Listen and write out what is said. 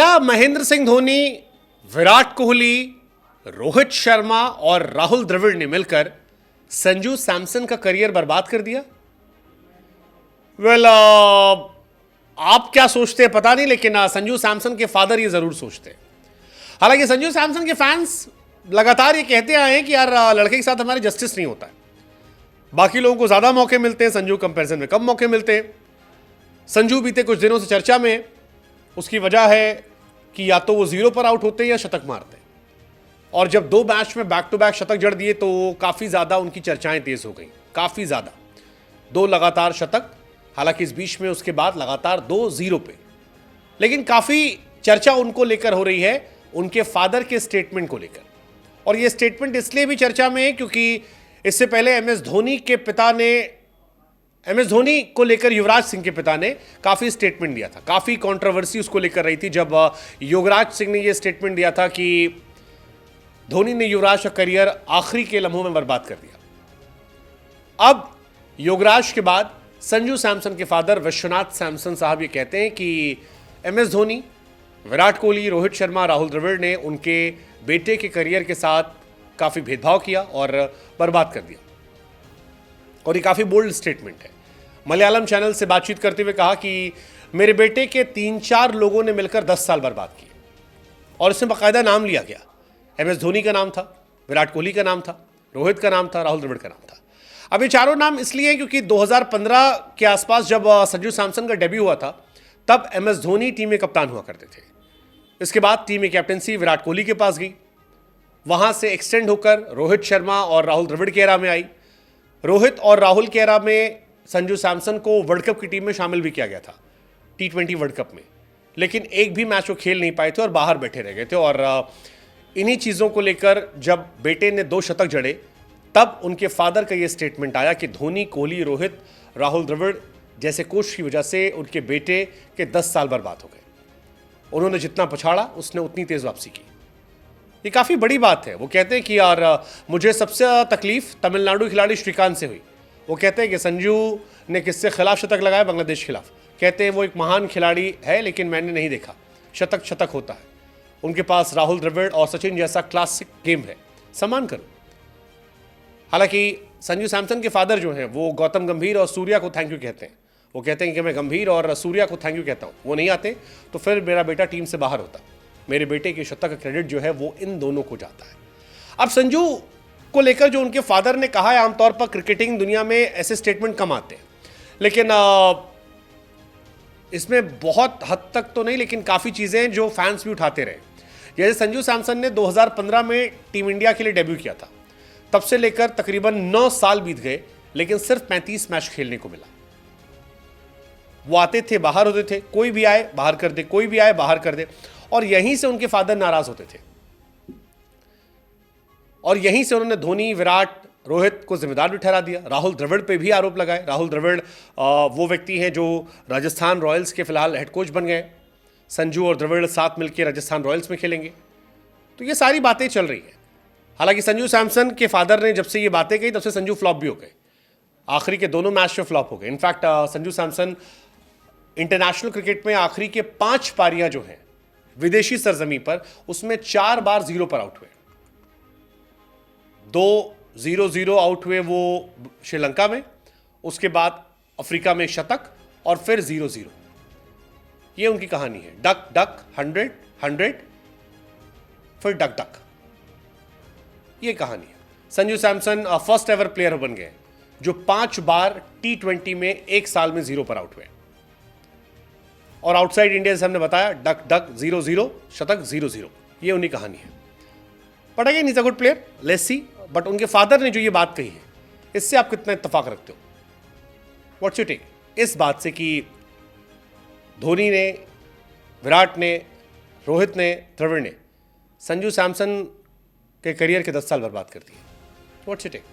क्या महेंद्र सिंह धोनी, विराट कोहली, रोहित शर्मा और राहुल द्रविड़ ने मिलकर संजू सैमसन का करियर बर्बाद कर दिया? वेल, आप क्या सोचते हैं पता नहीं, लेकिन संजू सैमसन के फादर ये जरूर सोचते हैं। हालांकि संजू सैमसन के फैंस लगातार ये कहते आए हैं कि यार लड़के के साथ हमारे जस्टिस नहीं होता है, बाकी लोगों को ज्यादा मौके मिलते हैं, संजू कंपैरिजन में कम मौके मिलते हैं। संजू बीते कुछ दिनों से चर्चा में है। उसकी वजह है कि या तो वो जीरो पर आउट होते हैं या शतक मारते हैं, और जब दो मैच में बैक टू बैक शतक जड़ दिए तो काफी ज्यादा उनकी चर्चाएं तेज हो गई, काफी ज्यादा। दो लगातार शतक, हालांकि इस बीच में उसके बाद लगातार 2-0 पे, लेकिन काफी चर्चा उनको लेकर हो रही है, उनके फादर के स्टेटमेंट को लेकर। और यह स्टेटमेंट इसलिए भी चर्चा में है क्योंकि इससे पहले एम एस धोनी को लेकर युवराज सिंह के पिता ने काफी स्टेटमेंट दिया था। काफी कंट्रोवर्सी उसको लेकर रही थी जब युवराज सिंह ने यह स्टेटमेंट दिया था कि धोनी ने युवराज का करियर आखिरी के लम्हों में बर्बाद कर दिया। अब युवराज के बाद संजू सैमसन के फादर विश्वनाथ सैमसन साहब ये कहते हैं कि एम एस धोनी, विराट कोहली, रोहित शर्मा, राहुल द्रविड़ ने उनके बेटे के करियर के साथ काफी भेदभाव किया और बर्बाद कर दिया। और ये काफी बोल्ड स्टेटमेंट है। मलयालम चैनल से बातचीत करते हुए कहा कि मेरे बेटे के 3-4 लोगों ने मिलकर 10 साल बर्बाद किए, और इसमें बाकायदा नाम लिया गया। एम एस धोनी का नाम था, विराट कोहली का नाम था, रोहित का नाम था, राहुल द्रविड़ का नाम था। अब ये चारों नाम इसलिए क्योंकि 2015 के आसपास जब संजू सैमसन का डेब्यू हुआ था, तब एम एस धोनी टीम में कप्तान हुआ करते थे। इसके बाद टीम में कैप्टनसी विराट कोहली के पास गई, वहां से एक्सटेंड होकर रोहित शर्मा और राहुल द्रविड़ के एरा में आई। रोहित और राहुल के एरा में संजू सैमसन को वर्ल्ड कप की टीम में शामिल भी किया गया था, T20 वर्ल्ड कप में, लेकिन एक भी मैच वो खेल नहीं पाए थे और बाहर बैठे रह गए थे। और इन्हीं चीज़ों को लेकर जब बेटे ने 2 शतक जड़े, तब उनके फादर का ये स्टेटमेंट आया कि धोनी, कोहली, रोहित, राहुल द्रविड़ जैसे कोच की वजह से उनके बेटे के 10 साल बर्बाद हो गए। उन्होंने जितना पछाड़ा उसने उतनी तेज वापसी की। ये काफ़ी बड़ी बात है। वो कहते हैं कि यार मुझे सबसे तकलीफ तमिलनाडु खिलाड़ी श्रीकांत से हुई। वो कहते हैं कि संजू ने किससे खिलाफ शतक लगाया, बांग्लादेश के खिलाफ। कहते हैं वो एक महान खिलाड़ी है, लेकिन मैंने नहीं देखा शतक शतक होता है। उनके पास राहुल द्रविड़ और सचिन जैसा क्लासिक गेम है, सम्मान करो। हालांकि संजू सैमसन के फादर जो हैं वो गौतम गंभीर और सूर्या को थैंक यू कहते हैं। वो कहते हैं कि मैं गंभीर और सूर्या को थैंक यू कहता हूँ, वो नहीं आते तो फिर मेरा बेटा टीम से बाहर होता। मेरे बेटे के शतक का क्रेडिट जो है वो इन दोनों को जाता है। अब संजू को लेकर जो उनके फादर ने कहा है, आमतौर पर क्रिकेटिंग दुनिया में ऐसे स्टेटमेंट कम आते हैं, लेकिन इसमें बहुत हद तक तो नहीं, लेकिन काफ़ी चीज़ें जो फैंस भी उठाते रहे। जैसे संजू सैमसन ने 2015 में टीम इंडिया के लिए डेब्यू किया था, तब से लेकर तकरीबन 9 साल बीत गए, लेकिन सिर्फ 35 मैच खेलने को मिला। वो आते थे, बाहर होते थे, कोई भी आए बाहर कर दे, कोई भी आए बाहर कर दे, और यहीं से उनके फादर नाराज होते थे। और यहीं से उन्होंने धोनी, विराट, रोहित को जिम्मेदार भी ठहरा दिया। राहुल द्रविड़ पे भी आरोप लगाए। राहुल द्रविड़ वो व्यक्ति हैं जो राजस्थान रॉयल्स के फिलहाल हेड कोच बन गए। संजू और द्रविड़ साथ मिलकर राजस्थान रॉयल्स में खेलेंगे। तो ये सारी बातें चल रही हैं। हालांकि संजू सैमसन के फादर ने जब से ये बातें कही, तब से संजू फ्लॉप भी हो गए। आखिरी के दोनों मैच में फ्लॉप हो गए। In fact Sanju Samson international cricket में आखिरी के 5 पारियां जो हैं विदेशी सरजमी पर, उसमें 4 बार 0 पर आउट हुए। 2 0-0 आउट हुए वो श्रीलंका में, उसके बाद अफ्रीका में शतक, और फिर 0-0। ये उनकी कहानी है। डक डक 100, फिर डक डक, ये कहानी है। Sanju Samson first ever player बन गए जो 5 बार T20 में एक साल में 0 पर आउट हुए। और आउटसाइड इंडिया से हमने बताया डक डक 0-0, शतक 0-0, ये उनकी कहानी है। But again is a good player, let's see. But उनके फादर ने जो ये बात कही है, इससे आप कितना इत्तेफाक रखते हो? व्हाट्स योर टेक इस बात से कि धोनी ने, विराट ने, रोहित ने, द्रविड़ ने संजू सैमसन के करियर के 10 साल बर्बाद कर दिए? What's your take?